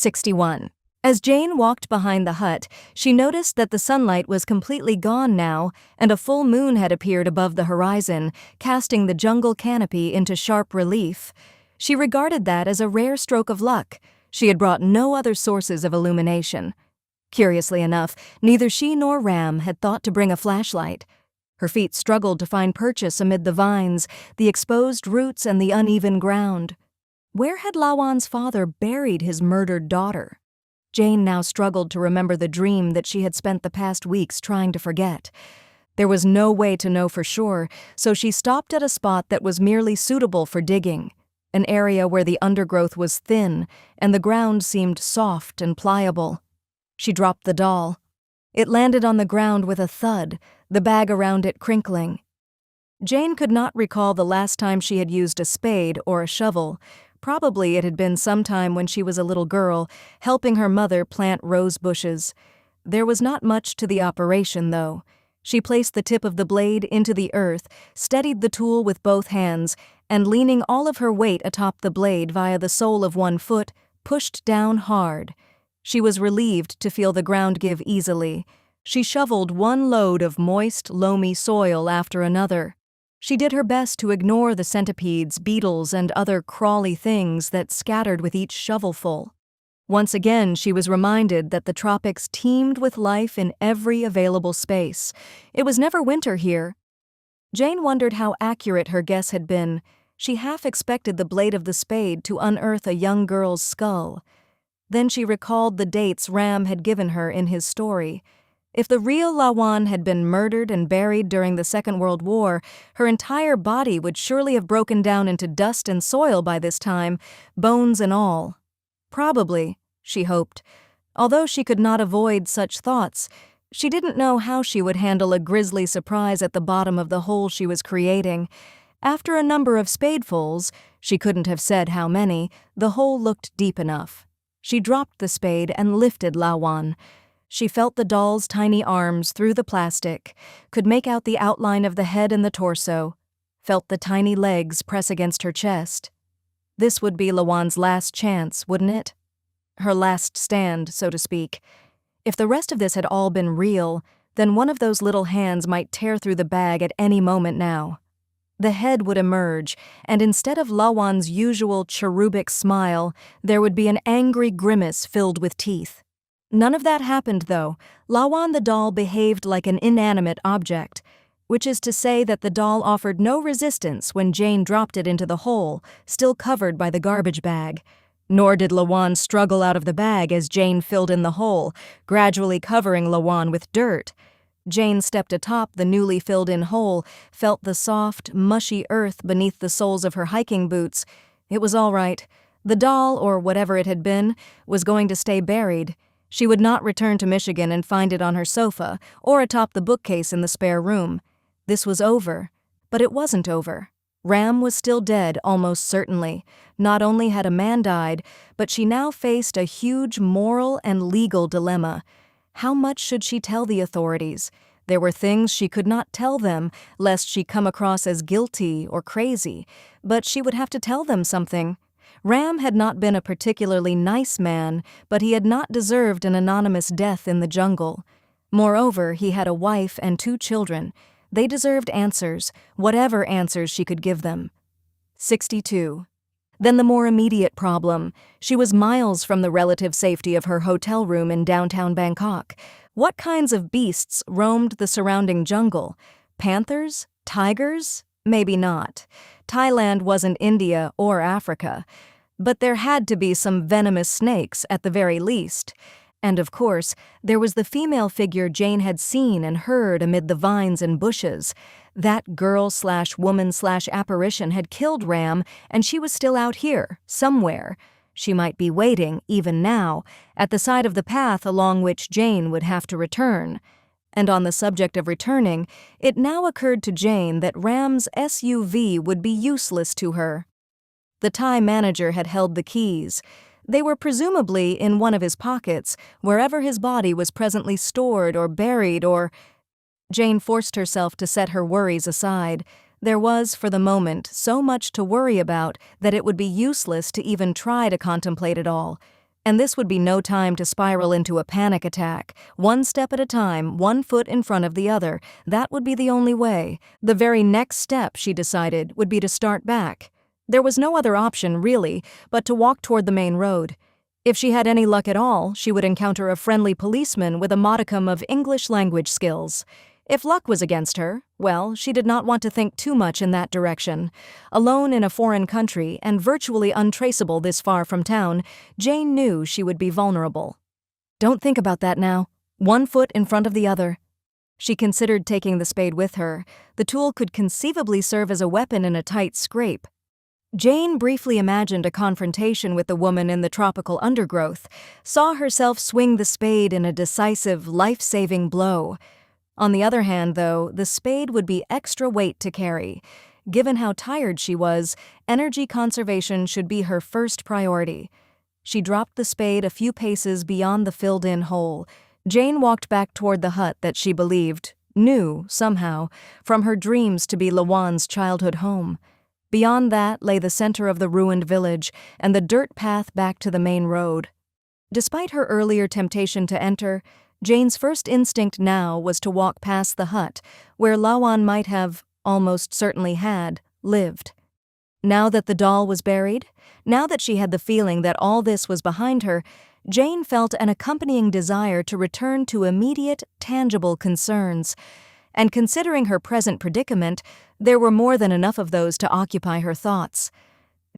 61. As Jane walked behind the hut, she noticed that the sunlight was completely gone now, and a full moon had appeared above the horizon, casting the jungle canopy into sharp relief. She regarded that as a rare stroke of luck. She had brought no other sources of illumination. Curiously enough, neither she nor Ram had thought to bring a flashlight. Her feet struggled to find purchase amid the vines, the exposed roots, and the uneven ground. Where had Lawan's father buried his murdered daughter? Jane now struggled to remember the dream that she had spent the past weeks trying to forget. There was no way to know for sure, so she stopped at a spot that was merely suitable for digging, an area where the undergrowth was thin and the ground seemed soft and pliable. She dropped the doll. It landed on the ground with a thud, the bag around it crinkling. Jane could not recall the last time she had used a spade or a shovel. Probably it had been sometime when she was a little girl, helping her mother plant rose bushes. There was not much to the operation, though. She placed the tip of the blade into the earth, steadied the tool with both hands, and leaning all of her weight atop the blade via the sole of one foot, pushed down hard. She was relieved to feel the ground give easily. She shoveled one load of moist, loamy soil after another. She did her best to ignore the centipedes, beetles, and other crawly things that scattered with each shovelful. Once again, she was reminded that the tropics teemed with life in every available space. It was never winter here. Jane wondered how accurate her guess had been. She half expected the blade of the spade to unearth a young girl's skull. Then she recalled the dates Ram had given her in his story. If the real Lawan had been murdered and buried during the Second World War, her entire body would surely have broken down into dust and soil by this time, bones and all. Probably, she hoped. Although she could not avoid such thoughts, she didn't know how she would handle a grisly surprise at the bottom of the hole she was creating. After a number of spadefuls, she couldn't have said how many, the hole looked deep enough. She dropped the spade and lifted Lawan. She felt the doll's tiny arms through the plastic, could make out the outline of the head and the torso, felt the tiny legs press against her chest. This would be Lawan's last chance, wouldn't it? Her last stand, so to speak. If the rest of this had all been real, then one of those little hands might tear through the bag at any moment now. The head would emerge, and instead of Lawan's usual cherubic smile, there would be an angry grimace filled with teeth. None of that happened, though. Lawan the doll behaved like an inanimate object, which is to say that the doll offered no resistance when Jane dropped it into the hole, still covered by the garbage bag. Nor did Lawan struggle out of the bag as Jane filled in the hole, gradually covering Lawan with dirt. Jane stepped atop the newly filled-in hole, felt the soft, mushy earth beneath the soles of her hiking boots. It was all right. The doll, or whatever it had been, was going to stay buried. She would not return to Michigan and find it on her sofa or atop the bookcase in the spare room. This was over, but it wasn't over. Ram was still dead, almost certainly. Not only had a man died, but she now faced a huge moral and legal dilemma. How much should she tell the authorities? There were things she could not tell them, lest she come across as guilty or crazy, but she would have to tell them something. Ram had not been a particularly nice man, but he had not deserved an anonymous death in the jungle. Moreover, he had a wife and 2 children. They deserved answers, whatever answers she could give them. 62. Then the more immediate problem. She was miles from the relative safety of her hotel room in downtown Bangkok. What kinds of beasts roamed the surrounding jungle? Panthers? Tigers? Maybe not. Thailand wasn't India or Africa. But there had to be some venomous snakes at the very least. And of course, there was the female figure Jane had seen and heard amid the vines and bushes. That girl/woman/apparition had killed Ram, and she was still out here, somewhere. She might be waiting, even now, at the side of the path along which Jane would have to return. And on the subject of returning, it now occurred to Jane that Ram's SUV would be useless to her. The Thai manager had held the keys. They were presumably in one of his pockets, wherever his body was presently stored or buried or... Jane forced herself to set her worries aside. There was, for the moment, so much to worry about that it would be useless to even try to contemplate it all. And this would be no time to spiral into a panic attack. One step at a time, one foot in front of the other. That would be the only way. The very next step, she decided, would be to start back. There was no other option, really, but to walk toward the main road. If she had any luck at all, she would encounter a friendly policeman with a modicum of English language skills. If luck was against her, well, she did not want to think too much in that direction. Alone in a foreign country and virtually untraceable this far from town, Jane knew she would be vulnerable. Don't think about that now. One foot in front of the other. She considered taking the spade with her. The tool could conceivably serve as a weapon in a tight scrape. Jane briefly imagined a confrontation with the woman in the tropical undergrowth, saw herself swing the spade in a decisive, life-saving blow. On the other hand, though, the spade would be extra weight to carry. Given how tired she was, energy conservation should be her first priority. She dropped the spade a few paces beyond the filled-in hole. Jane walked back toward the hut that she knew, somehow, from her dreams to be Lawan's childhood home. Beyond that lay the center of the ruined village and the dirt path back to the main road. Despite her earlier temptation to enter, Jane's first instinct now was to walk past the hut, where Lawan might have, almost certainly had, lived. Now that the doll was buried, now that she had the feeling that all this was behind her, Jane felt an accompanying desire to return to immediate, tangible concerns. And considering her present predicament, there were more than enough of those to occupy her thoughts.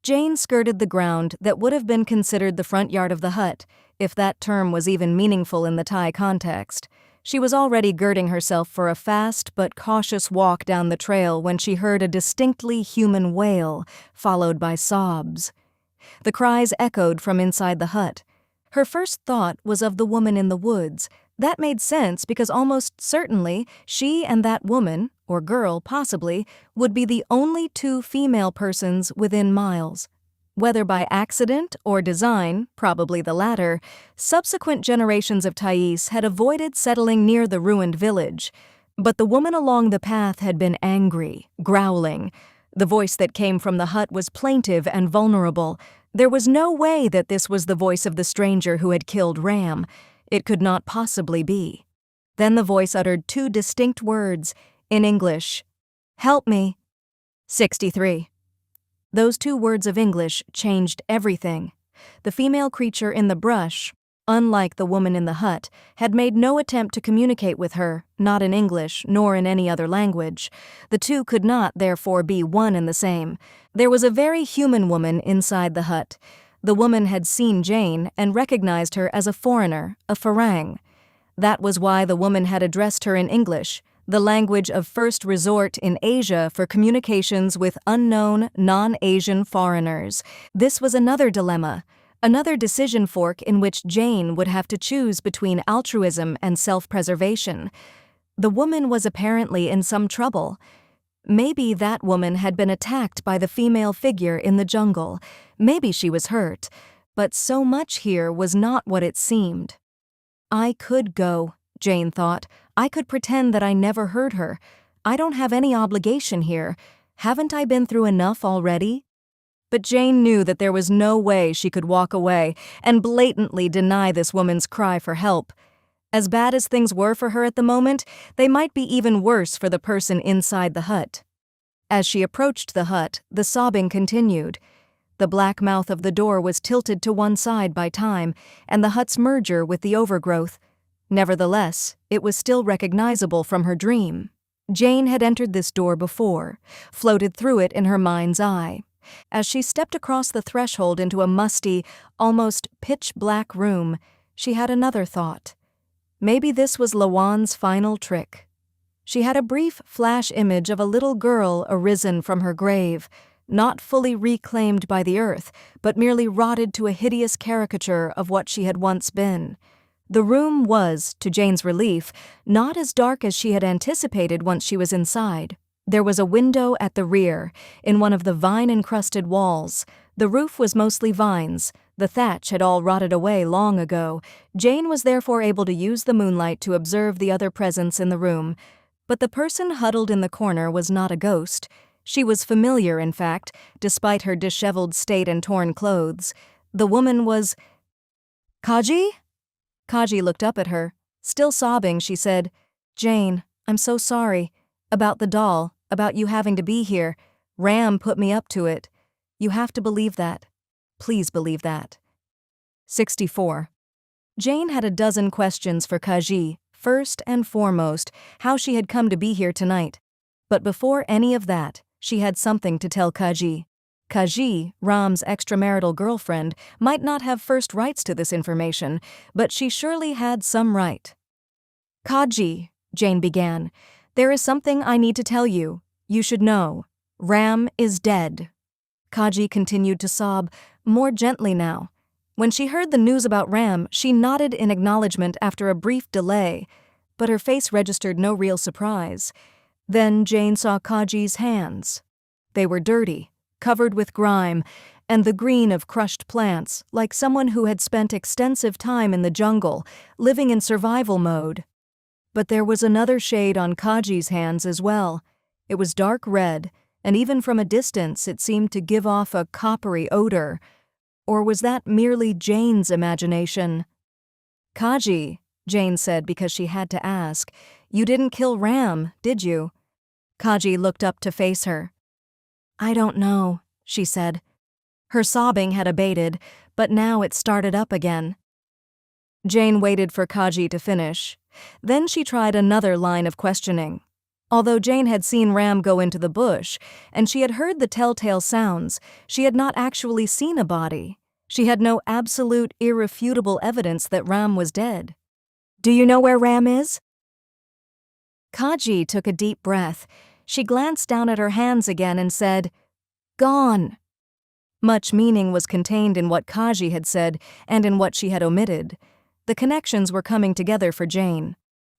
Jane skirted the ground that would have been considered the front yard of the hut, if that term was even meaningful in the Thai context. She was already girding herself for a fast but cautious walk down the trail when she heard a distinctly human wail, followed by sobs. The cries echoed from inside the hut. Her first thought was of the woman in the woods. That made sense because almost certainly she and that woman, or girl possibly, would be the only two female persons within miles. Whether by accident or design, probably the latter, subsequent generations of Thais had avoided settling near the ruined village. But the woman along the path had been angry, growling. The voice that came from the hut was plaintive and vulnerable. There was no way that this was the voice of the stranger who had killed Ram. It could not possibly be. Then the voice uttered two distinct words, in English. "Help me." 63. Those two words of English changed everything. The female creature in the brush, unlike the woman in the hut, had made no attempt to communicate with her, not in English nor in any other language. The two could not, therefore, be one and the same. There was a very human woman inside the hut. The woman had seen Jane and recognized her as a foreigner, a Farang. That was why the woman had addressed her in English, the language of first resort in Asia for communications with unknown, non-Asian foreigners. This was another dilemma, another decision fork in which Jane would have to choose between altruism and self-preservation. The woman was apparently in some trouble. Maybe that woman had been attacked by the female figure in the jungle. Maybe she was hurt. But so much here was not what it seemed. I could go, Jane thought. I could pretend that I never heard her. I don't have any obligation here. Haven't I been through enough already? But Jane knew that there was no way she could walk away and blatantly deny this woman's cry for help. As bad as things were for her at the moment, they might be even worse for the person inside the hut. As she approached the hut, the sobbing continued. The black mouth of the door was tilted to one side by time and the hut's merger with the overgrowth. Nevertheless, it was still recognizable from her dream. Jane had entered this door before, floated through it in her mind's eye. As she stepped across the threshold into a musty, almost pitch-black room, she had another thought. Maybe this was Lawan's final trick. She had a brief flash image of a little girl arisen from her grave, not fully reclaimed by the earth, but merely rotted to a hideous caricature of what she had once been. The room was, to Jane's relief, not as dark as she had anticipated once she was inside. There was a window at the rear, in one of the vine-encrusted walls. The roof was mostly vines. The thatch had all rotted away long ago. Jane was therefore able to use the moonlight to observe the other presence in the room. But the person huddled in the corner was not a ghost. She was familiar, in fact, despite her disheveled state and torn clothes. The woman was Kaji? Kaji looked up at her. Still sobbing, she said, Jane, I'm so sorry. About the doll, about you having to be here. Ram put me up to it. You have to believe that. Please believe that. 64. Jane had a dozen questions for Kaji, first and foremost, how she had come to be here tonight. But before any of that, she had something to tell Kaji. Kaji, Ram's extramarital girlfriend, might not have first rights to this information, but she surely had some right. Kaji, Jane began, there is something I need to tell you. You should know. Ram is dead. Kaji continued to sob, more gently now. When she heard the news about Ram, she nodded in acknowledgement after a brief delay, but her face registered no real surprise. Then Jane saw Kaji's hands. They were dirty, covered with grime, and the green of crushed plants, like someone who had spent extensive time in the jungle, living in survival mode. But there was another shade on Kaji's hands as well. It was dark red, and even from a distance it seemed to give off a coppery odor. Or was that merely Jane's imagination? Kaji, Jane said because she had to ask, you didn't kill Ram, did you? Kaji looked up to face her. I don't know, she said. Her sobbing had abated, but now it started up again. Jane waited for Kaji to finish. Then she tried another line of questioning. Although Jane had seen Ram go into the bush, and she had heard the telltale sounds, she had not actually seen a body. She had no absolute, irrefutable evidence that Ram was dead. Do you know where Ram is? Kaji took a deep breath. She glanced down at her hands again and said, Gone. Much meaning was contained in what Kaji had said and in what she had omitted. The connections were coming together for Jane.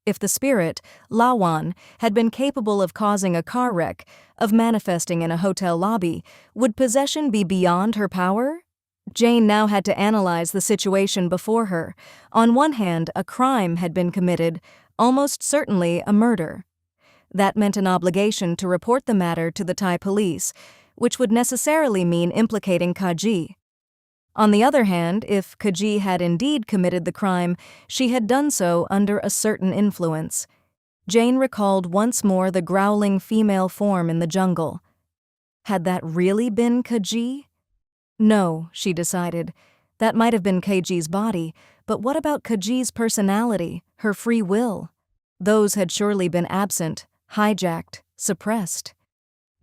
If the spirit, Lawan, had been capable of causing a car wreck, of manifesting in a hotel lobby, would possession be beyond her power? Jane now had to analyze the situation before her. On one hand, a crime had been committed, almost certainly a murder. That meant an obligation to report the matter to the Thai police, which would necessarily mean implicating Kaji. On the other hand, if Kaji had indeed committed the crime, she had done so under a certain influence. Jane recalled once more the growling female form in the jungle. Had that really been Kaji? No, she decided. That might have been Kaji's body, but what about Kaji's personality, her free will? Those had surely been absent, hijacked, suppressed.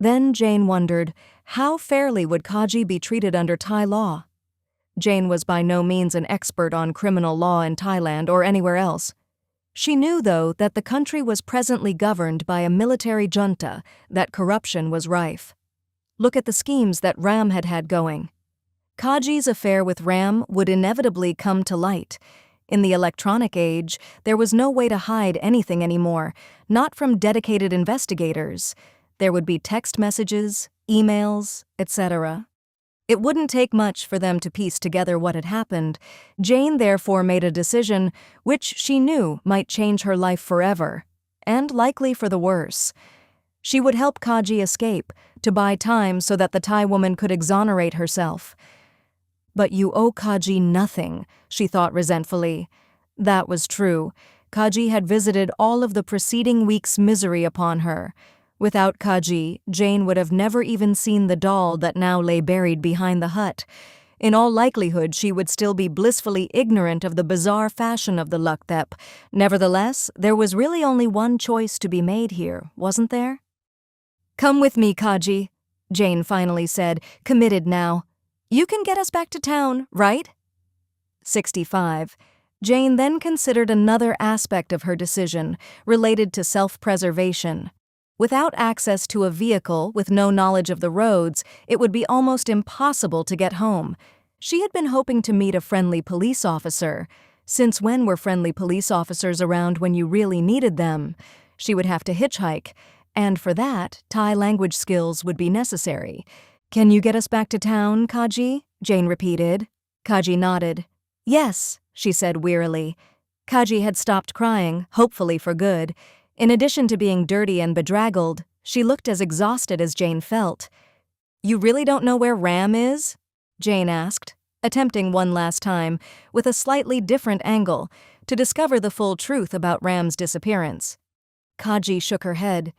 Then Jane wondered, how fairly would Kaji be treated under Thai law? Jane was by no means an expert on criminal law in Thailand or anywhere else. She knew, though, that the country was presently governed by a military junta, that corruption was rife. Look at the schemes that Ram had had going. Kaji's affair with Ram would inevitably come to light. In the electronic age, there was no way to hide anything anymore, not from dedicated investigators. There would be text messages, emails, etc. It wouldn't take much for them to piece together what had happened. Jane therefore made a decision which she knew might change her life forever, and likely for the worse. She would help Kaji escape, to buy time so that the Thai woman could exonerate herself. But you owe Kaji nothing, she thought resentfully. That was true. Kaji had visited all of the preceding week's misery upon her. Without Kaji, Jane would have never even seen the doll that now lay buried behind the hut. In all likelihood, she would still be blissfully ignorant of the bizarre fashion of the LUK THEP. Nevertheless, there was really only one choice to be made here, wasn't there? Come with me, Kaji, Jane finally said, committed now. You can get us back to town, right? 65. Jane then considered another aspect of her decision, related to self-preservation. Without access to a vehicle, with no knowledge of the roads, it would be almost impossible to get home. She had been hoping to meet a friendly police officer. Since when were friendly police officers around when you really needed them? She would have to hitchhike, and for that, Thai language skills would be necessary. Can you get us back to town, Kaji? Jane repeated. Kaji nodded. Yes, she said wearily. Kaji had stopped crying, hopefully for good. In addition to being dirty and bedraggled, she looked as exhausted as Jane felt. You really don't know where Ram is? Jane asked. attempting one last time, with a slightly different angle, to discover the full truth about Ram's disappearance. Kaji shook her head.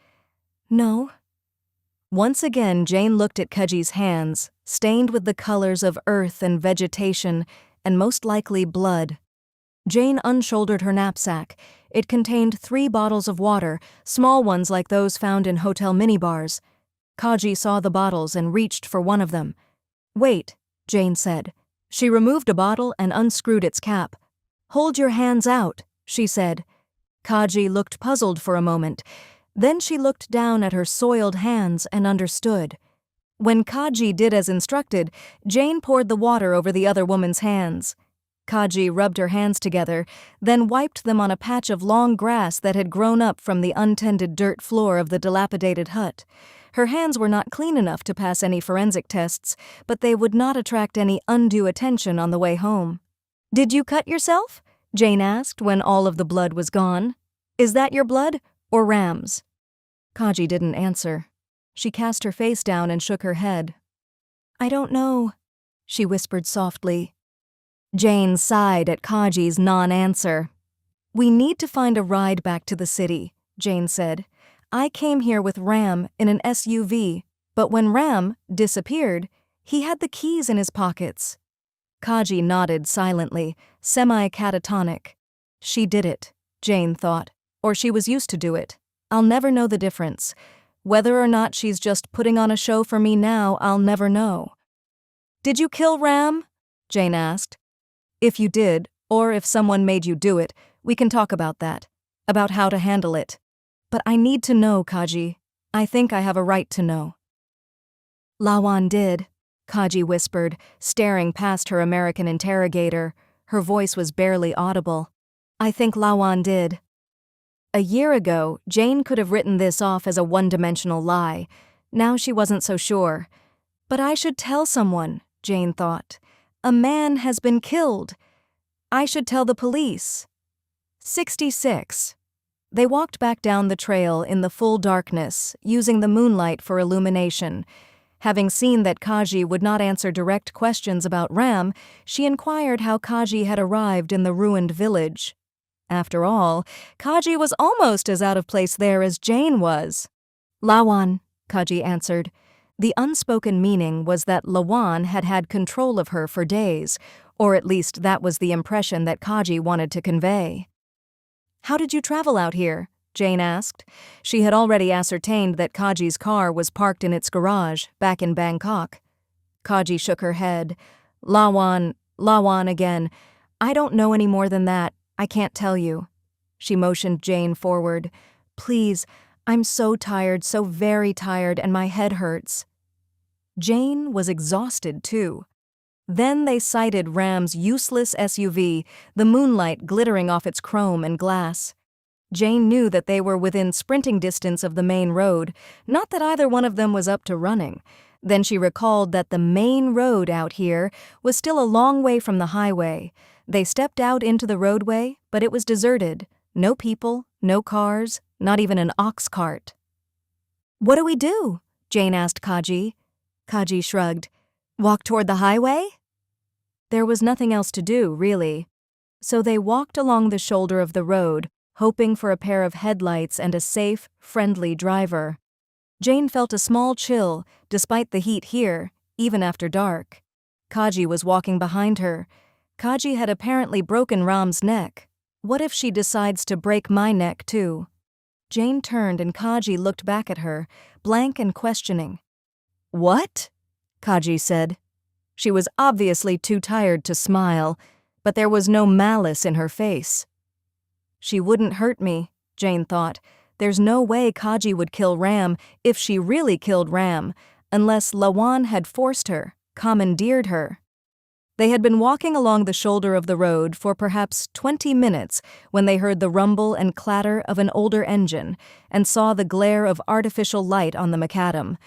No. Once again, Jane looked at Kaji's hands, stained with the colors of earth and vegetation, and most likely blood. Jane unshouldered her knapsack. It contained 3 bottles of water, small ones like those found in hotel minibars. Kaji saw the bottles and reached for one of them. Wait, Jane said. She removed a bottle and unscrewed its cap. Hold your hands out, she said. Kaji looked puzzled for a moment. Then she looked down at her soiled hands and understood. When Kaji did as instructed, Jane poured the water over the other woman's hands. Kaji rubbed her hands together, then wiped them on a patch of long grass that had grown up from the untended dirt floor of the dilapidated hut. Her hands were not clean enough to pass any forensic tests, but they would not attract any undue attention on the way home. Did you cut yourself? Jane asked when all of the blood was gone. Is that your blood, or Ram's? Kaji didn't answer. She cast her face down and shook her head. I don't know, she whispered softly. Jane sighed at Kaji's non-answer. We need to find a ride back to the city, Jane said. I came here with Ram in an SUV, but when Ram disappeared, he had the keys in his pockets. Kaji nodded silently, semi-catatonic. She did it, Jane thought, or she was used to do it. I'll never know the difference. Whether or not she's just putting on a show for me now, I'll never know. Did you kill Ram? Jane asked. If you did, or if someone made you do it, we can talk about that, about how to handle it. But I need to know, Kaji. I think I have a right to know. Lawan did, Kaji whispered, staring past her American interrogator. Her voice was barely audible. I think Lawan did. A year ago, Jane could have written this off as a one-dimensional lie. Now she wasn't so sure. But I should tell someone, Jane thought. A man has been killed. I should tell the police. 66. They walked back down the trail in the full darkness, using the moonlight for illumination. Having seen that Kaji would not answer direct questions about Ram, she inquired how Kaji had arrived in the ruined village. After all, Kaji was almost as out of place there as Jane was. Lawan, Kaji answered. The unspoken meaning was that Lawan had had control of her for days, or at least that was the impression that Kaji wanted to convey. How did you travel out here? Jane asked. She had already ascertained that Kaji's car was parked in its garage, back in Bangkok. Kaji shook her head. Lawan again. I don't know any more than that. I can't tell you. She motioned Jane forward. Please, I'm so tired, so very tired, and my head hurts. Jane was exhausted, too. Then they sighted Ram's useless SUV, the moonlight glittering off its chrome and glass. Jane knew that they were within sprinting distance of the main road, not that either one of them was up to running. Then she recalled that the main road out here was still a long way from the highway. They stepped out into the roadway, but it was deserted. No people, no cars, not even an ox cart. What do we do? Jane asked Kaji. Kaji shrugged. Walk toward the highway? There was nothing else to do, really. So they walked along the shoulder of the road, hoping for a pair of headlights and a safe, friendly driver. Jane felt a small chill, despite the heat here, even after dark. Kaji was walking behind her. Kaji had apparently broken Ram's neck. What if she decides to break my neck, too? Jane turned and Kaji looked back at her, blank and questioning. What? Kaji said. She was obviously too tired to smile, but there was no malice in her face. She wouldn't hurt me, Jane thought. There's no way Kaji would kill Ram if she really killed Ram, unless Lawan had forced her, commandeered her. They had been walking along the shoulder of the road for perhaps 20 minutes when they heard the rumble and clatter of an older engine and saw the glare of artificial light on the macadam.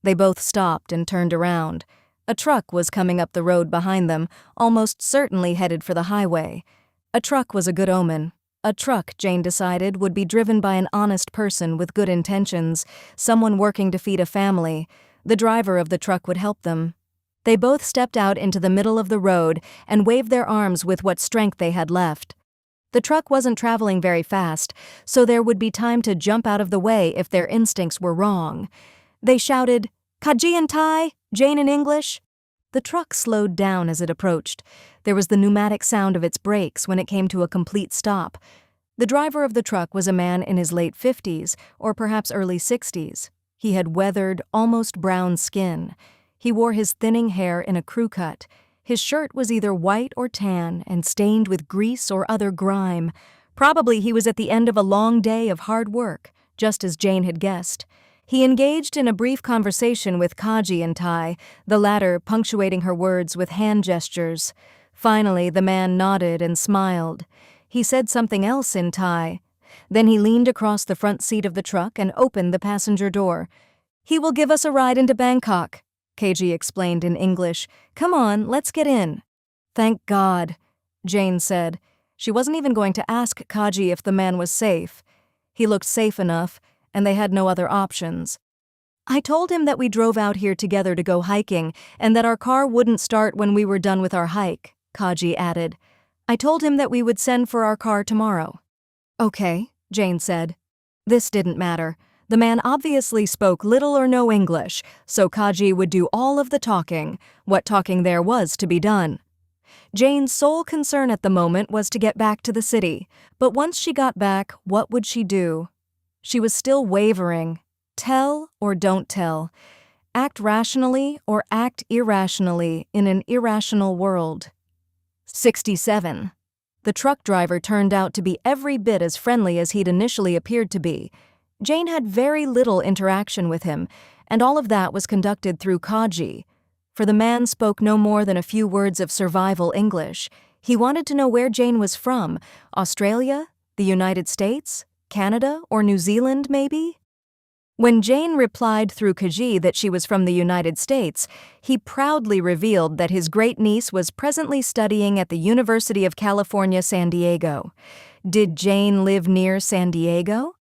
They both stopped and turned around. A truck was coming up the road behind them, almost certainly headed for the highway. A truck was a good omen. A truck, Jane decided, would be driven by an honest person with good intentions, someone working to feed a family. The driver of the truck would help them. They both stepped out into the middle of the road and waved their arms with what strength they had left. The truck wasn't traveling very fast, so there would be time to jump out of the way if their instincts were wrong. They shouted, "Kaji and Tai, Jane in English." The truck slowed down as it approached. There was the pneumatic sound of its brakes when it came to a complete stop. The driver of the truck was a man in his late 50s, or perhaps early 60s. He had weathered, almost brown skin. He wore his thinning hair in a crew cut. His shirt was either white or tan and stained with grease or other grime. Probably he was at the end of a long day of hard work, just as Jane had guessed. He engaged in a brief conversation with Kaji and Tai, the latter punctuating her words with hand gestures. Finally, the man nodded and smiled. He said something else in Thai. Then he leaned across the front seat of the truck and opened the passenger door. "He will give us a ride into Bangkok," KG explained in English. "Come on, let's get in." "Thank God," Jane said. She wasn't even going to ask Kaji if the man was safe. He looked safe enough, and they had no other options. "I told him that we drove out here together to go hiking and that our car wouldn't start when we were done with our hike," Kaji added. "I told him that we would send for our car tomorrow." "Okay," Jane said. This didn't matter. The man obviously spoke little or no English, so Kaji would do all of the talking, what talking there was to be done. Jane's sole concern at the moment was to get back to the city, but once she got back, what would she do? She was still wavering. Tell or don't tell? Act rationally or act irrationally in an irrational world? 67. The truck driver turned out to be every bit as friendly as he'd initially appeared to be. Jane had very little interaction with him, and all of that was conducted through Kaji. For the man spoke no more than a few words of survival English. He wanted to know where Jane was from. Australia? The United States? Canada? Or New Zealand, maybe? When Jane replied through Kaji that she was from the United States, he proudly revealed that his great-niece was presently studying at the University of California, San Diego. Did Jane live near San Diego?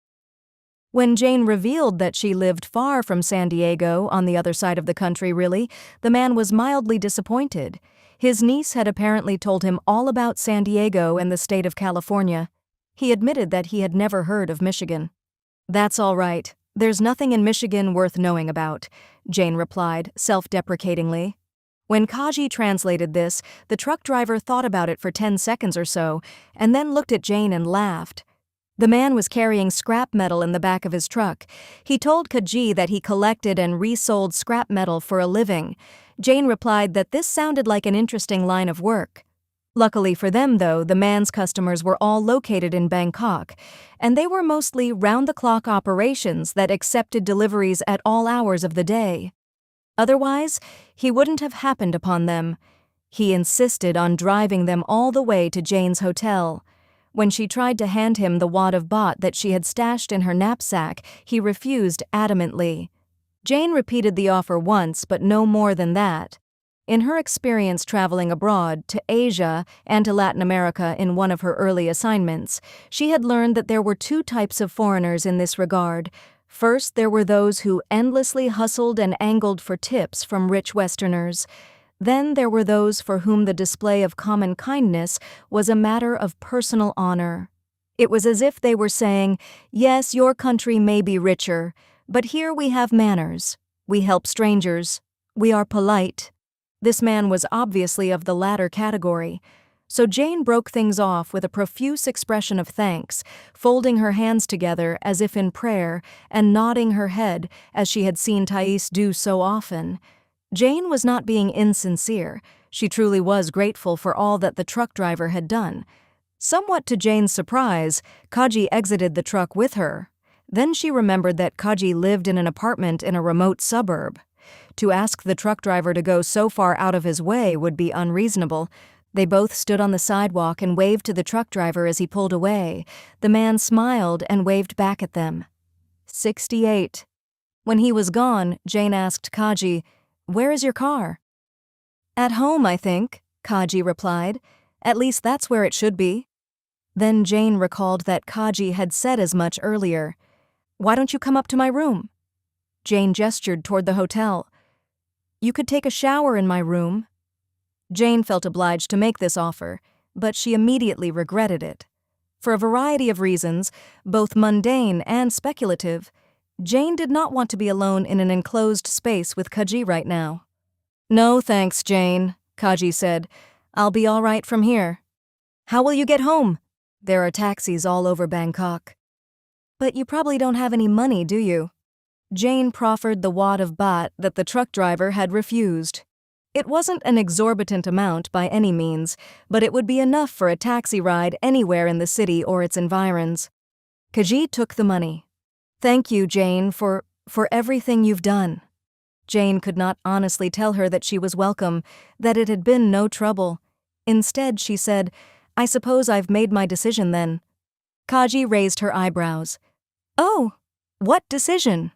When Jane revealed that she lived far from San Diego, on the other side of the country really, the man was mildly disappointed. His niece had apparently told him all about San Diego and the state of California. He admitted that he had never heard of Michigan. "That's all right. There's nothing in Michigan worth knowing about," Jane replied, self-deprecatingly. When Kaji translated this, the truck driver thought about it for 10 seconds or so, and then looked at Jane and laughed. The man was carrying scrap metal in the back of his truck. He told Kaji that he collected and resold scrap metal for a living. Jane replied that this sounded like an interesting line of work. Luckily for them, though, the man's customers were all located in Bangkok, and they were mostly round-the-clock operations that accepted deliveries at all hours of the day. Otherwise, he wouldn't have happened upon them. He insisted on driving them all the way to Jane's hotel. When she tried to hand him the wad of baht that she had stashed in her knapsack, he refused adamantly. Jane repeated the offer once, but no more than that. In her experience traveling abroad, to Asia and to Latin America in one of her early assignments, she had learned that there were two types of foreigners in this regard. First, there were those who endlessly hustled and angled for tips from rich Westerners. Then there were those for whom the display of common kindness was a matter of personal honor. It was as if they were saying, "Yes, your country may be richer, but here we have manners. We help strangers. We are polite." This man was obviously of the latter category. So Jane broke things off with a profuse expression of thanks, folding her hands together as if in prayer and nodding her head as she had seen Thais do so often. Jane was not being insincere. She truly was grateful for all that the truck driver had done. Somewhat to Jane's surprise, Kaji exited the truck with her. Then she remembered that Kaji lived in an apartment in a remote suburb. To ask the truck driver to go so far out of his way would be unreasonable. They both stood on the sidewalk and waved to the truck driver as he pulled away. The man smiled and waved back at them. 68. When he was gone, Jane asked Kaji, "Where is your car?" "At home, I think," Kaji replied. "At least that's where it should be." Then Jane recalled that Kaji had said as much earlier. "Why don't you come up to my room?" Jane gestured toward the hotel. You could take a shower in my room." Jane felt obliged to make this offer, but she immediately regretted it. For a variety of reasons, both mundane and speculative, Jane did not want to be alone in an enclosed space with Kaji right now. "No thanks, Jane," Kaji said. "I'll be all right from here." "How will you get home?" "There are taxis all over Bangkok." "But you probably don't have any money, do you?" Jane proffered the wad of baht that the truck driver had refused. It wasn't an exorbitant amount by any means, but it would be enough for a taxi ride anywhere in the city or its environs. Kaji took the money. "Thank you, Jane, for everything you've done." Jane could not honestly tell her that she was welcome, that it had been no trouble. Instead, she said, "I suppose I've made my decision then." Kaji raised her eyebrows. "Oh, what decision?"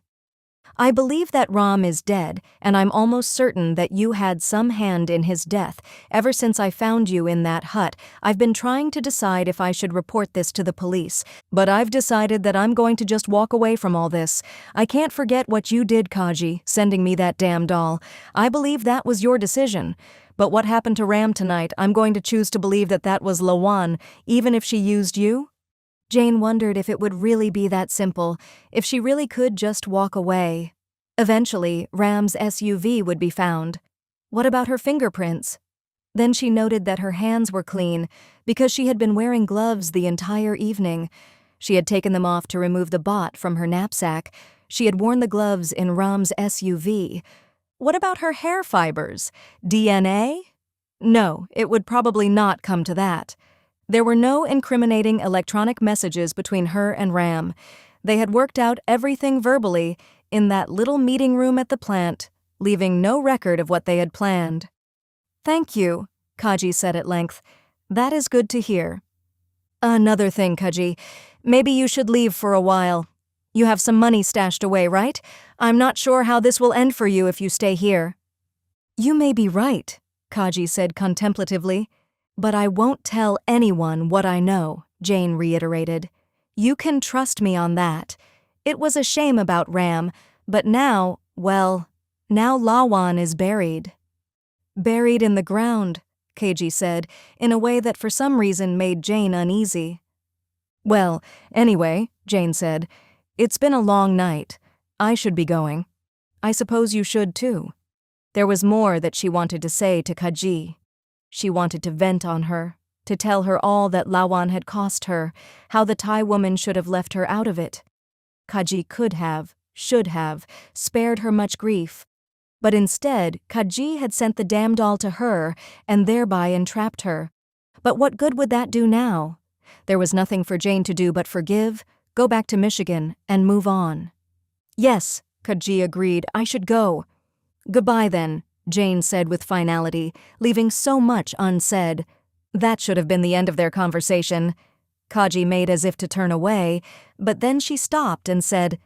"I believe that Ram is dead, and I'm almost certain that you had some hand in his death. Ever since I found you in that hut, I've been trying to decide if I should report this to the police, but I've decided that I'm going to just walk away from all this. I can't forget what you did, Kaji, sending me that damn doll. I believe that was your decision. But what happened to Ram tonight, I'm going to choose to believe that that was Lawan, even if she used you?" Jane wondered if it would really be that simple, if she really could just walk away. Eventually, Ram's SUV would be found. What about her fingerprints? Then she noted that her hands were clean, because she had been wearing gloves the entire evening. She had taken them off to remove the baht from her knapsack. She had worn the gloves in Ram's SUV. What about her hair fibers? DNA? No, it would probably not come to that. There were no incriminating electronic messages between her and Ram. They had worked out everything verbally in that little meeting room at the plant, leaving no record of what they had planned. "Thank you," Kaji said at length. "That is good to hear." "Another thing, Kaji. Maybe you should leave for a while. You have some money stashed away, right? I'm not sure how this will end for you if you stay here." "You may be right," Kaji said contemplatively. "But I won't tell anyone what I know," Jane reiterated. "You can trust me on that. It was a shame about Ram, but now, well, now Lawan is buried." "Buried in the ground," Kaji said, in a way that for some reason made Jane uneasy. "Well, anyway," Jane said, "it's been a long night. I should be going. I suppose you should too." There was more that she wanted to say to Kaji. She wanted to vent on her, to tell her all that Lawan had cost her, how the Thai woman should have left her out of it. Kaji could have, should have, spared her much grief. But instead, Kaji had sent the damn doll to her and thereby entrapped her. But what good would that do now? There was nothing for Jane to do but forgive, go back to Michigan, and move on. "Yes," Kaji agreed, "I should go." "Goodbye then," Jane said with finality, leaving so much unsaid. That should have been the end of their conversation. Kaji made as if to turn away, but then she stopped and said,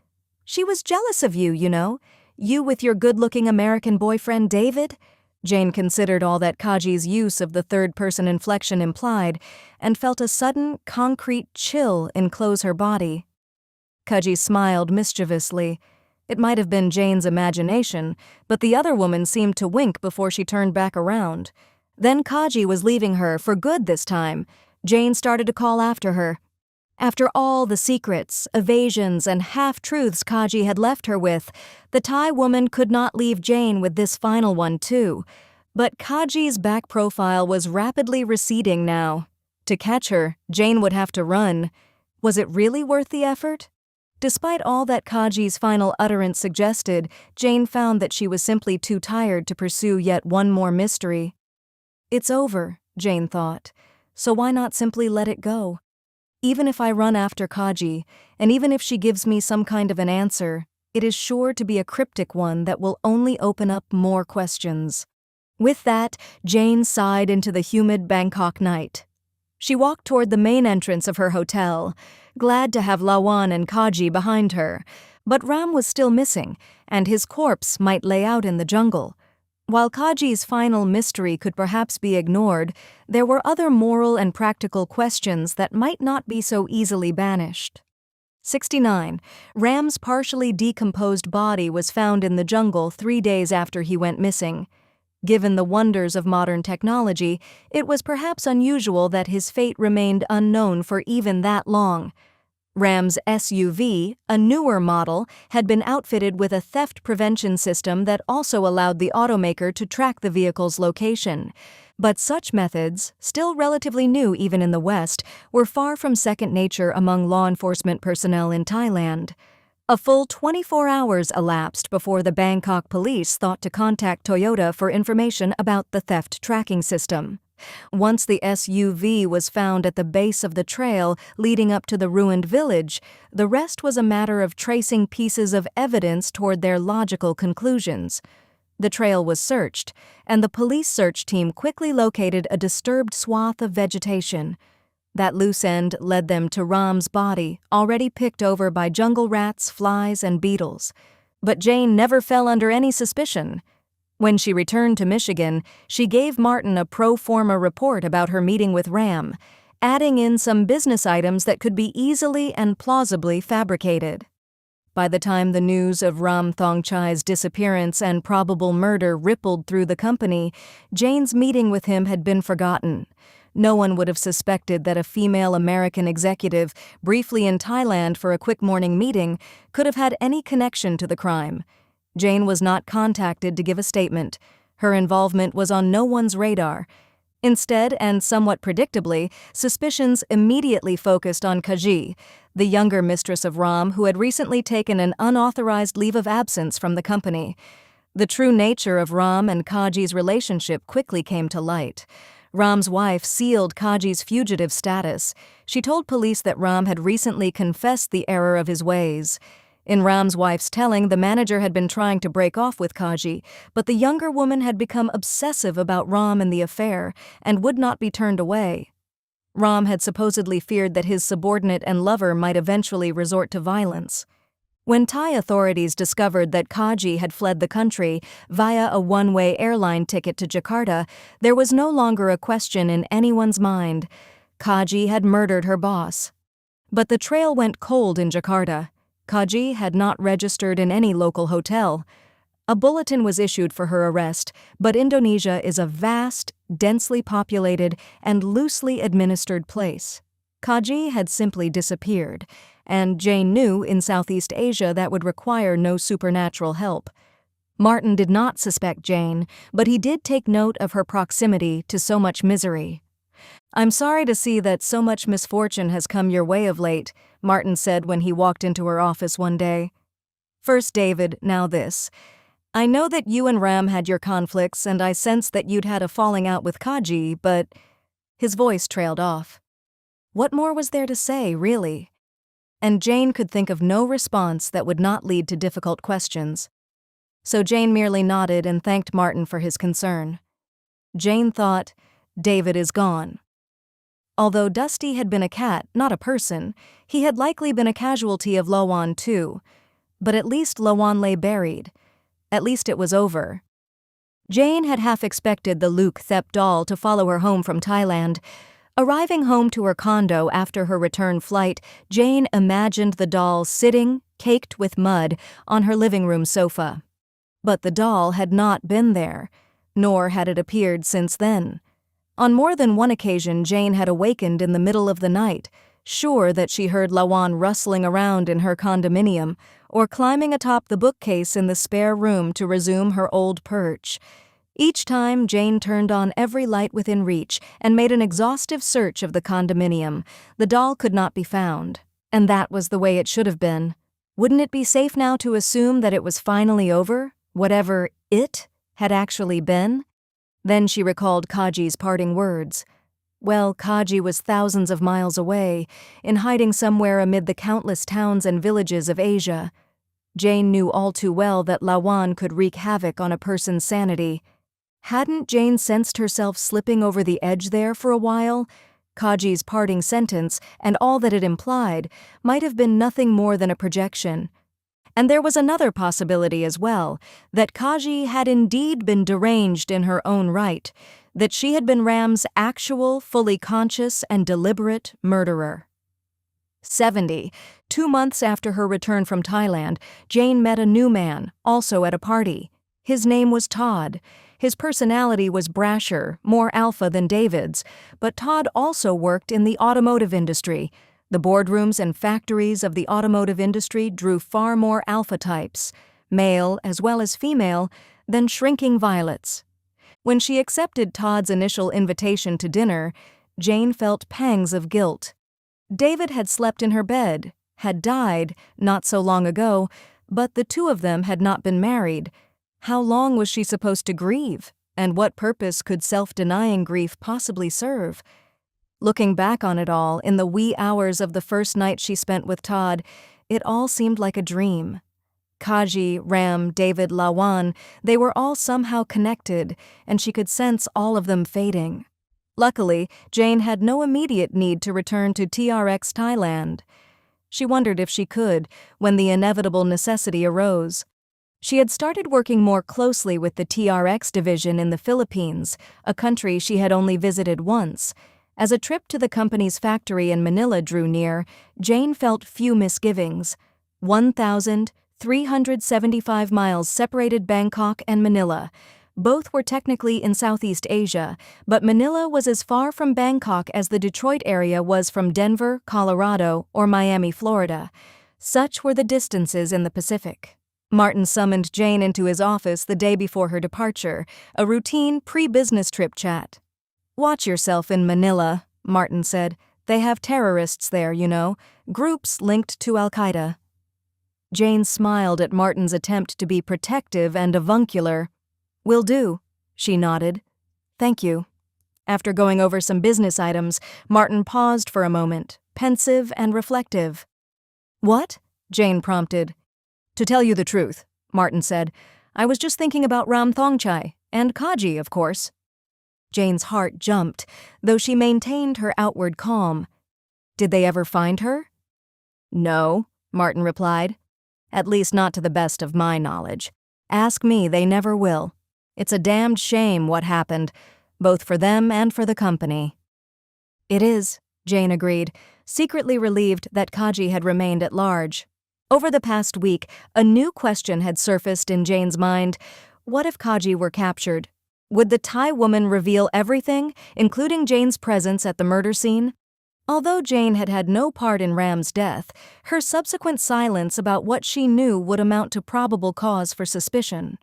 "She was jealous of you, you know. You with your good-looking American boyfriend, David?" Jane considered all that Kaji's use of the third-person inflection implied and felt a sudden, concrete chill enclose her body. Kaji smiled mischievously. It might have been Jane's imagination, but the other woman seemed to wink before she turned back around. Then Kaji was leaving her for good this time. Jane started to call after her. After all the secrets, evasions, and half-truths Kaji had left her with, the Thai woman could not leave Jane with this final one too. But Kaji's back profile was rapidly receding now. To catch her, Jane would have to run. Was it really worth the effort? Despite all that Kaji's final utterance suggested, Jane found that she was simply too tired to pursue yet one more mystery. "It's over," Jane thought, "so why not simply let it go? Even if I run after Kaji, and even if she gives me some kind of an answer, it is sure to be a cryptic one that will only open up more questions." With that, Jane sighed into the humid Bangkok night. She walked toward the main entrance of her hotel, glad to have Lawan and Kaji behind her, but Ram was still missing, and his corpse might lay out in the jungle. While Kaji's final mystery could perhaps be ignored, there were other moral and practical questions that might not be so easily banished. 69. Ram's partially decomposed body was found in the jungle 3 days after he went missing. Given the wonders of modern technology, it was perhaps unusual that his fate remained unknown for even that long. Ram's SUV, a newer model, had been outfitted with a theft prevention system that also allowed the automaker to track the vehicle's location. But such methods, still relatively new even in the West, were far from second nature among law enforcement personnel in Thailand. A full 24 hours elapsed before the Bangkok police thought to contact Toyota for information about the theft tracking system. Once the SUV was found at the base of the trail leading up to the ruined village, the rest was a matter of tracing pieces of evidence toward their logical conclusions. The trail was searched, and the police search team quickly located a disturbed swath of vegetation. That loose end led them to Ram's body, already picked over by jungle rats, flies, and beetles. But Jane never fell under any suspicion. When she returned to Michigan, she gave Martin a pro forma report about her meeting with Ram, adding in some business items that could be easily and plausibly fabricated. By the time the news of Ram Thongchai's disappearance and probable murder rippled through the company, Jane's meeting with him had been forgotten. No one would have suspected that a female American executive, briefly in Thailand for a quick morning meeting, could have had any connection to the crime. Jane was not contacted to give a statement. Her involvement was on no one's radar. Instead, and somewhat predictably, suspicions immediately focused on Kaji, the younger mistress of Ram who had recently taken an unauthorized leave of absence from the company. The true nature of Ram and Kaji's relationship quickly came to light. Ram's wife sealed Kaji's fugitive status. She told police that Ram had recently confessed the error of his ways. In Ram's wife's telling, the manager had been trying to break off with Kaji, but the younger woman had become obsessive about Ram and the affair, and would not be turned away. Ram had supposedly feared that his subordinate and lover might eventually resort to violence. When Thai authorities discovered that Kaji had fled the country via a one-way airline ticket to Jakarta, there was no longer a question in anyone's mind. Kaji had murdered her boss. But the trail went cold in Jakarta. Kaji had not registered in any local hotel. A bulletin was issued for her arrest, but Indonesia is a vast, densely populated, and loosely administered place. Kaji had simply disappeared, and Jane knew in Southeast Asia that would require no supernatural help. Martin did not suspect Jane, but he did take note of her proximity to so much misery. "I'm sorry to see that so much misfortune has come your way of late," Martin said when he walked into her office one day. "First David, now this. I know that you and Ram had your conflicts, and I sense that you'd had a falling out with Kaji, but—" His voice trailed off. What more was there to say, really? And Jane could think of no response that would not lead to difficult questions. So Jane merely nodded and thanked Martin for his concern. Jane thought, David is gone. Although Dusty had been a cat, not a person, he had likely been a casualty of Lawan too. But at least Lawan lay buried. At least it was over. Jane had half expected the LUK THEP doll to follow her home from Thailand. Arriving home to her condo after her return flight, Jane imagined the doll sitting, caked with mud, on her living room sofa. But the doll had not been there, nor had it appeared since then. On more than one occasion, Jane had awakened in the middle of the night, sure that she heard Lawan rustling around in her condominium or climbing atop the bookcase in the spare room to resume her old perch. Each time, Jane turned on every light within reach and made an exhaustive search of the condominium. The doll could not be found, and that was the way it should have been. Wouldn't it be safe now to assume that it was finally over, whatever it had actually been? Then she recalled Kaji's parting words. Well, Kaji was thousands of miles away, in hiding somewhere amid the countless towns and villages of Asia. Jane knew all too well that Lawan could wreak havoc on a person's sanity. Hadn't Jane sensed herself slipping over the edge there for a while? Kaji's parting sentence, and all that it implied, might have been nothing more than a projection. And there was another possibility as well, that Kaji had indeed been deranged in her own right, that she had been Ram's actual, fully conscious and deliberate murderer. 70. 2 months after her return from Thailand, Jane met a new man, also at a party. His name was Todd. His personality was brasher, more alpha than David's, but Todd also worked in the automotive industry. The boardrooms and factories of the automotive industry drew far more alpha types, male as well as female, than shrinking violets. When she accepted Todd's initial invitation to dinner, Jane felt pangs of guilt. David had slept in her bed, had died not so long ago, but the two of them had not been married. How long was she supposed to grieve, and what purpose could self-denying grief possibly serve? Looking back on it all, in the wee hours of the first night she spent with Todd, it all seemed like a dream. Kaji, Ram, David, Lawan, they were all somehow connected, and she could sense all of them fading. Luckily, Jane had no immediate need to return to TRX Thailand. She wondered if she could, when the inevitable necessity arose. She had started working more closely with the TRX division in the Philippines, a country she had only visited once. As a trip to the company's factory in Manila drew near, Jane felt few misgivings. 1,375 miles separated Bangkok and Manila. Both were technically in Southeast Asia, but Manila was as far from Bangkok as the Detroit area was from Denver, Colorado, or Miami, Florida. Such were the distances in the Pacific. Martin summoned Jane into his office the day before her departure, a routine pre-business trip chat. "Watch yourself in Manila," Martin said. "They have terrorists there, you know, groups linked to Al-Qaeda." Jane smiled at Martin's attempt to be protective and avuncular. "Will do," she nodded. "Thank you." After going over some business items, Martin paused for a moment, pensive and reflective. "What?" Jane prompted. "To tell you the truth," Martin said, "I was just thinking about Ram Thongchai, and Kaji, of course." Jane's heart jumped, though she maintained her outward calm. "Did they ever find her?" "No," Martin replied. "At least not to the best of my knowledge. Ask me, they never will. It's a damned shame what happened, both for them and for the company." "It is," Jane agreed, secretly relieved that Kaji had remained at large. Over the past week, a new question had surfaced in Jane's mind. What if Kaji were captured? Would the Thai woman reveal everything, including Jane's presence at the murder scene? Although Jane had had no part in Ram's death, her subsequent silence about what she knew would amount to probable cause for suspicion.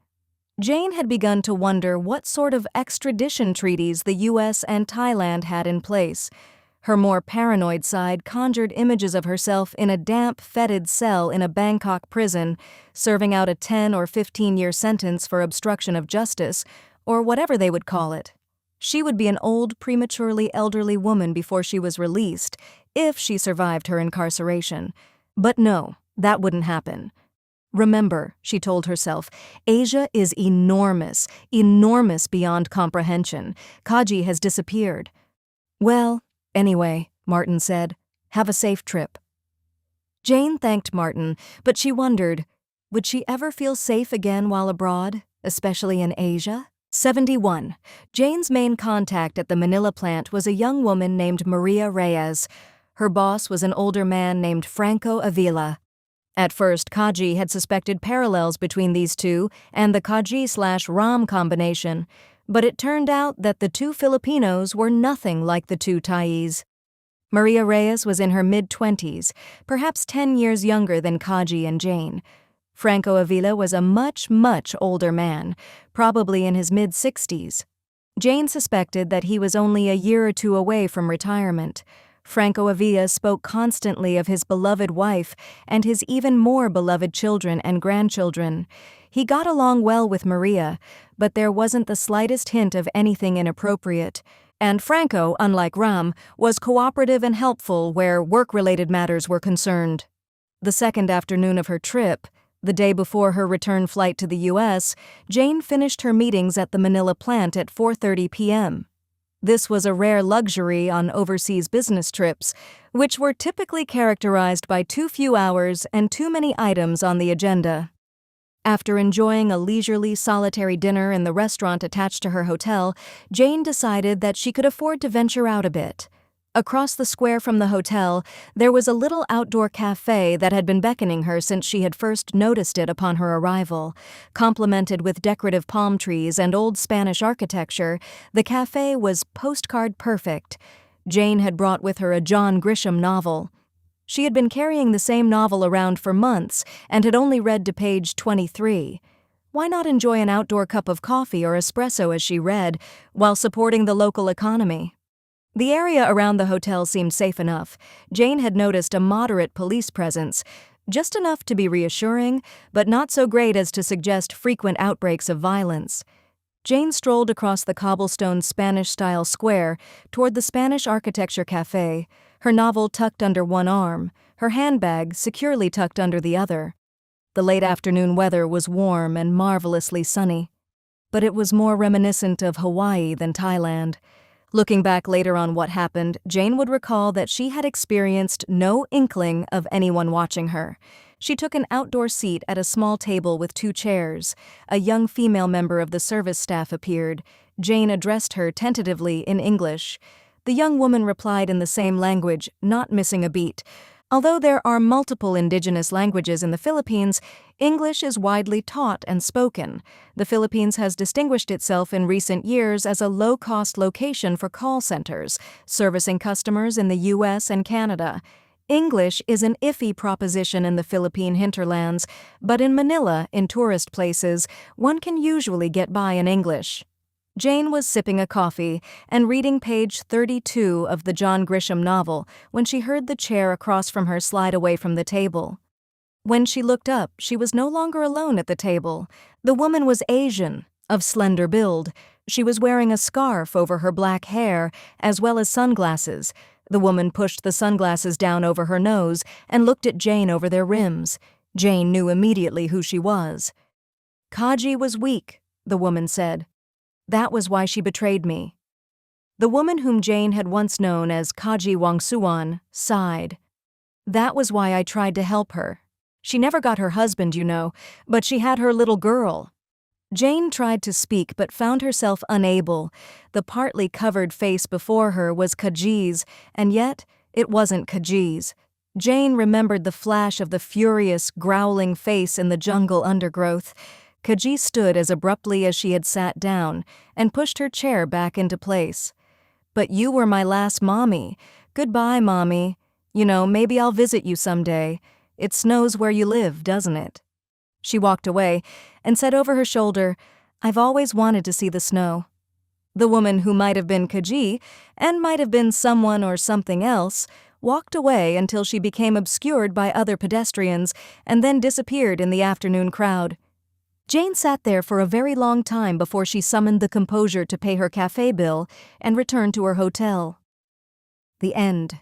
Jane had begun to wonder what sort of extradition treaties the U.S. and Thailand had in place. Her more paranoid side conjured images of herself in a damp, fetid cell in a Bangkok prison, serving out a 10 or 15-year sentence for obstruction of justice, or whatever they would call it. She would be an old, prematurely elderly woman before she was released, if she survived her incarceration. But no, that wouldn't happen. Remember, she told herself, Asia is enormous, enormous beyond comprehension. Kaji has disappeared. "Well, anyway," Martin said, "have a safe trip." Jane thanked Martin, but she wondered, would she ever feel safe again while abroad, especially in Asia? 71. Jane's main contact at the Manila plant was a young woman named Maria Reyes. Her boss was an older man named Franco Avila. At first, Kaji had suspected parallels between these two and the Kaji/Ram combination, but it turned out that the two Filipinos were nothing like the two Thais. Maria Reyes was in her mid-20s, perhaps 10 years younger than Kaji and Jane. Franco Avila was a much, much older man, probably in his mid-60s. Jane suspected that he was only a year or two away from retirement. Franco Avila spoke constantly of his beloved wife and his even more beloved children and grandchildren. He got along well with Maria, but there wasn't the slightest hint of anything inappropriate. And Franco, unlike Ram, was cooperative and helpful where work-related matters were concerned. The second afternoon of her trip, the day before her return flight to the U.S., Jane finished her meetings at the Manila plant at 4:30 p.m. This was a rare luxury on overseas business trips, which were typically characterized by too few hours and too many items on the agenda. After enjoying a leisurely, solitary dinner in the restaurant attached to her hotel, Jane decided that she could afford to venture out a bit. Across the square from the hotel, there was a little outdoor cafe that had been beckoning her since she had first noticed it upon her arrival. Complemented with decorative palm trees and old Spanish architecture, the cafe was postcard perfect. Jane had brought with her a John Grisham novel. She had been carrying the same novel around for months and had only read to page 23. Why not enjoy an outdoor cup of coffee or espresso as she read, while supporting the local economy? The area around the hotel seemed safe enough. Jane had noticed a moderate police presence, just enough to be reassuring, but not so great as to suggest frequent outbreaks of violence. Jane strolled across the cobblestone Spanish-style square toward the Spanish Architecture Cafe, her novel tucked under one arm, her handbag securely tucked under the other. The late afternoon weather was warm and marvelously sunny, but it was more reminiscent of Hawaii than Thailand. Looking back later on what happened, Jane would recall that she had experienced no inkling of anyone watching her. She took an outdoor seat at a small table with 2 chairs. A young female member of the service staff appeared. Jane addressed her tentatively in English. The young woman replied in the same language, not missing a beat. Although there are multiple indigenous languages in the Philippines, English is widely taught and spoken. The Philippines has distinguished itself in recent years as a low-cost location for call centers, servicing customers in the U.S. and Canada. English is an iffy proposition in the Philippine hinterlands, but in Manila, in tourist places, one can usually get by in English. Jane was sipping a coffee and reading page 32 of the John Grisham novel when she heard the chair across from her slide away from the table. When she looked up, she was no longer alone at the table. The woman was Asian, of slender build. She was wearing a scarf over her black hair, as well as sunglasses. The woman pushed the sunglasses down over her nose and looked at Jane over their rims. Jane knew immediately who she was. "Kaji was weak," the woman said. "That was why she betrayed me." The woman whom Jane had once known as Kaji Wangsuan sighed. "That was why I tried to help her. She never got her husband, you know, but she had her little girl." Jane tried to speak but found herself unable. The partly covered face before her was Kaji's, and yet it wasn't Kaji's. Jane remembered the flash of the furious, growling face in the jungle undergrowth. Kaji stood as abruptly as she had sat down and pushed her chair back into place. "But you were my last mommy. Goodbye, mommy. You know, maybe I'll visit you someday. It snows where you live, doesn't it?" She walked away and said over her shoulder, "I've always wanted to see the snow." The woman, who might have been Kaji and might have been someone or something else, walked away until she became obscured by other pedestrians and then disappeared in the afternoon crowd. Jane sat there for a very long time before she summoned the composure to pay her cafe bill and returned to her hotel. The end.